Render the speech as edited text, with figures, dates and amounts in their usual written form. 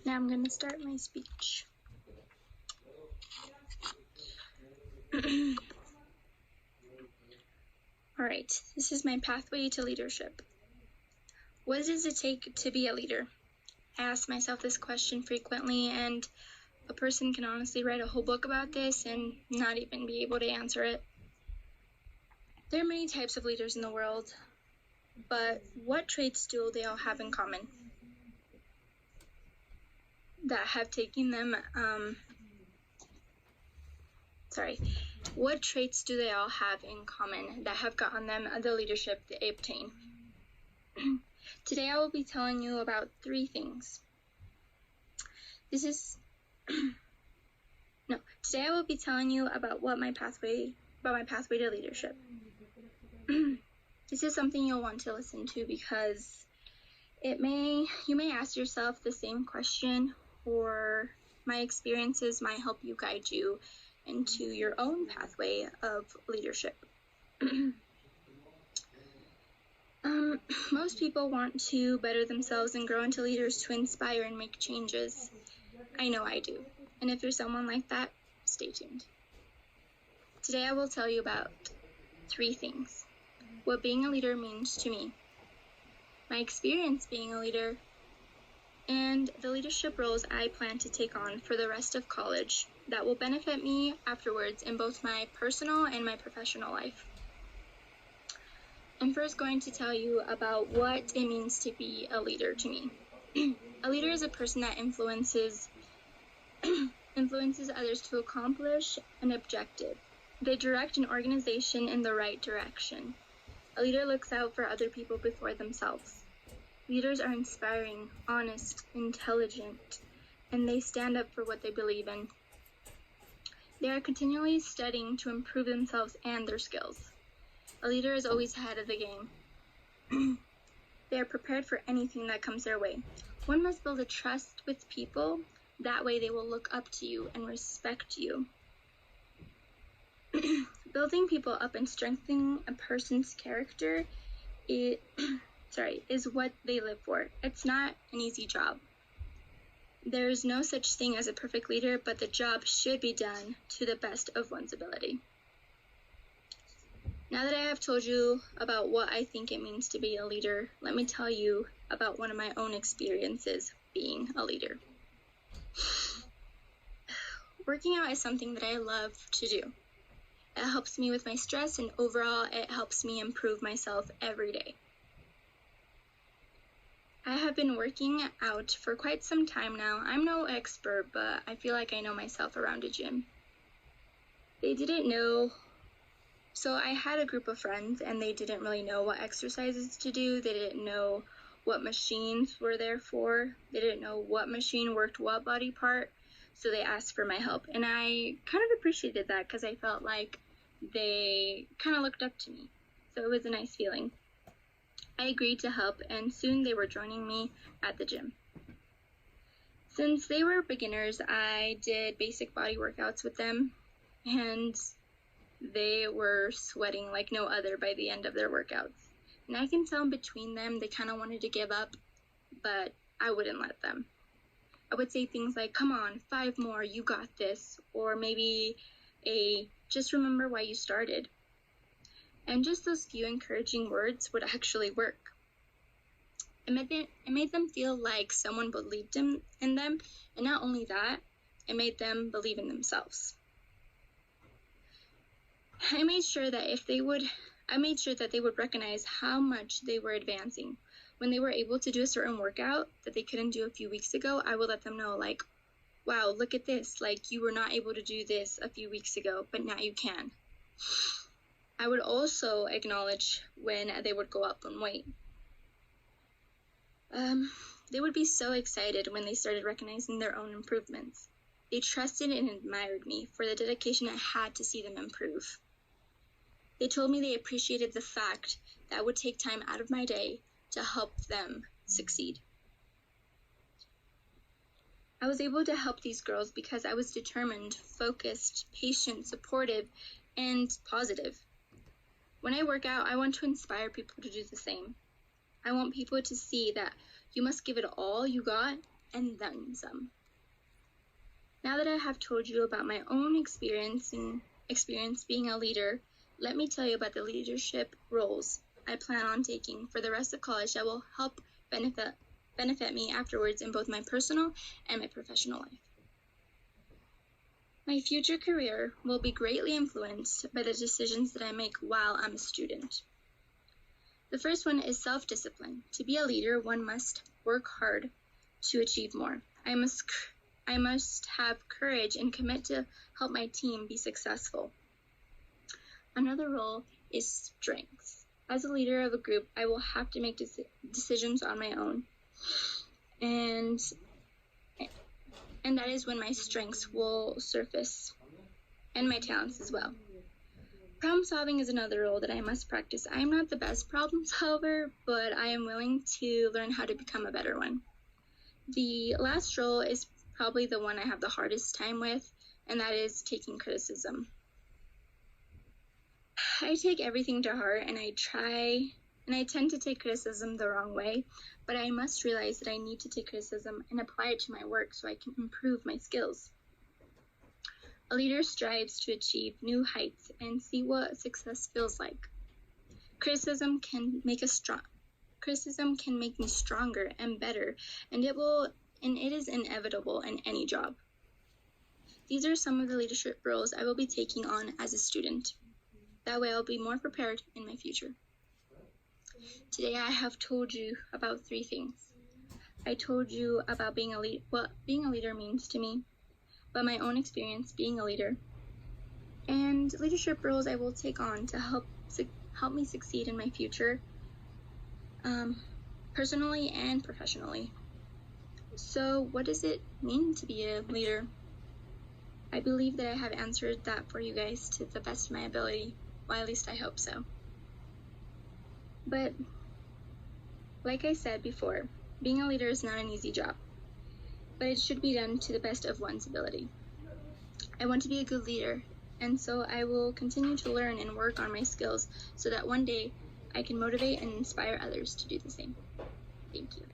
Now I'm going to start my speech. Alright, this is my pathway to leadership. What does it take to be a leader? I ask myself this question frequently, and a person can honestly write a whole book about this and not even be able to answer it. There are many types of leaders in the world, but what traits do they all have in common that have taken them, what traits do they all have in common that have gotten them the leadership they obtain? Today I will be telling you about 3 things. Today I will be telling you about my pathway to leadership. This is something you'll want to listen to because you may ask yourself the same question, or my experiences might help you guide you into your own pathway of leadership. Most people want to better themselves and grow into leaders to inspire and make changes. I know I do. And if you're someone like that, stay tuned. Today I will tell you about 3 things. What being a leader means to me, my experience being a leader, and the leadership roles I plan to take on for the rest of college that will benefit me afterwards in both my personal and my professional life. I'm first going to tell you about what it means to be a leader to me. A leader is a person that influences others to accomplish an objective. They direct an organization in the right direction. A leader looks out for other people before themselves. Leaders are inspiring, honest, intelligent, and they stand up for what they believe in. They are continually studying to improve themselves and their skills. A leader is always ahead of the game. They are prepared for anything that comes their way. One must build a trust with people. That way they will look up to you and respect you. Building people up and strengthening a person's character is what they live for. It's not an easy job. There's no such thing as a perfect leader, but the job should be done to the best of one's ability. Now that I have told you about what I think it means to be a leader, let me tell you about one of my own experiences being a leader. Working out is something that I love to do. It helps me with my stress, and overall, it helps me improve myself every day. I have been working out for quite some time now. I'm no expert, but I feel like I know myself around a gym. So I had a group of friends, and they didn't really know what exercises to do. They didn't know what machines were there for. They didn't know what machine worked what body part, so they asked for my help. And I kind of appreciated that because I felt like they kind of looked up to me. So it was a nice feeling. I agreed to help, and soon they were joining me at the gym. Since they were beginners, I did basic body workouts with them, and they were sweating like no other by the end of their workouts. And I can tell between them they kind of wanted to give up, but I wouldn't let them. I would say things like, "Come on, 5 more, you got this," or maybe "Just remember why you started." And just those few encouraging words would actually work. It made them feel like someone believed in them, and not only that, it made them believe in themselves. I made sure that they would recognize how much they were advancing. When they were able to do a certain workout that they couldn't do a few weeks ago, I would let them know, like, "Wow, look at this, like you were not able to do this a few weeks ago, but now you can." I would also acknowledge when they would go up in weight. They would be so excited when they started recognizing their own improvements. They trusted and admired me for the dedication I had to see them improve. They told me they appreciated the fact that I would take time out of my day to help them succeed. I was able to help these girls because I was determined, focused, patient, supportive, and positive. When I work out, I want to inspire people to do the same. I want people to see that you must give it all you got and then some. Now that I have told you about my own experience being a leader, let me tell you about the leadership roles I plan on taking for the rest of college that will help benefit me afterwards in both my personal and my professional life. My future career will be greatly influenced by the decisions that I make while I'm a student. The first one is self-discipline. To be a leader, one must work hard to achieve more. I must have courage and commit to help my team be successful. Another role is strengths. As a leader of a group, I will have to make decisions on my own. And that is when my strengths will surface, and my talents as well. Problem solving is another role that I must practice. I am not the best problem solver, but I am willing to learn how to become a better one. The last role is probably the one I have the hardest time with, and that is taking criticism. I take everything to heart, and I tend to take criticism the wrong way, but I must realize that I need to take criticism and apply it to my work so I can improve my skills. A leader strives to achieve new heights and see what success feels like. Criticism can make me stronger and better, and it is inevitable in any job. These are some of the leadership roles I will be taking on as a student. That way I'll be more prepared in my future. Today I have told you about 3 things. I told you about what being a leader means to me, about my own experience being a leader, and leadership roles I will take on to help me succeed in my future, personally and professionally. So what does it mean to be a leader? I believe that I have answered that for you guys to the best of my ability. Well, at least I hope so. But like I said before, being a leader is not an easy job, but it should be done to the best of one's ability. I want to be a good leader, and so I will continue to learn and work on my skills so that one day I can motivate and inspire others to do the same. Thank you.